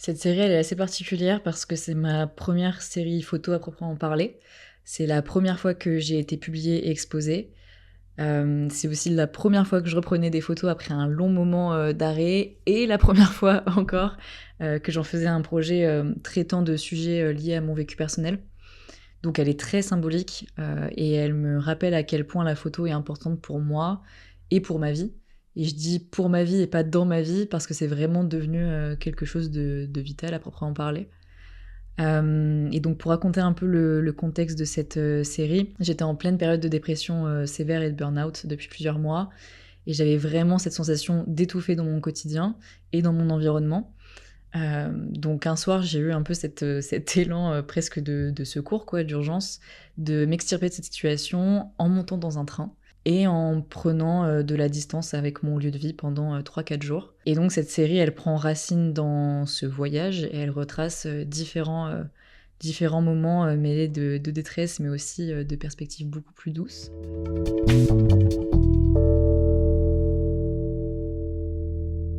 Cette série, elle est assez particulière parce que c'est ma première série photo à proprement parler. C'est la première fois que j'ai été publiée et exposée. C'est aussi la première fois que je reprenais des photos après un long moment, d'arrêt et la première fois encore, que j'en faisais un projet, traitant de sujets, liés à mon vécu personnel. Donc elle est très symbolique, et elle me rappelle à quel point la photo est importante pour moi et pour ma vie. Et je dis pour ma vie et pas dans ma vie parce que c'est vraiment devenu quelque chose de vital à proprement parler. Et donc pour raconter un peu le contexte de cette série, j'étais en pleine période de dépression sévère et de burn-out depuis plusieurs mois. Et j'avais vraiment cette sensation d'étouffer dans mon quotidien et dans mon environnement. Donc un soir, j'ai eu un peu cet élan presque de secours, quoi, d'urgence, de m'extirper de cette situation en montant dans un train et en prenant de la distance avec mon lieu de vie pendant 3-4 jours. Et donc cette série, elle prend racine dans ce voyage et elle retrace différents moments mêlés de détresse, mais aussi de perspectives beaucoup plus douces.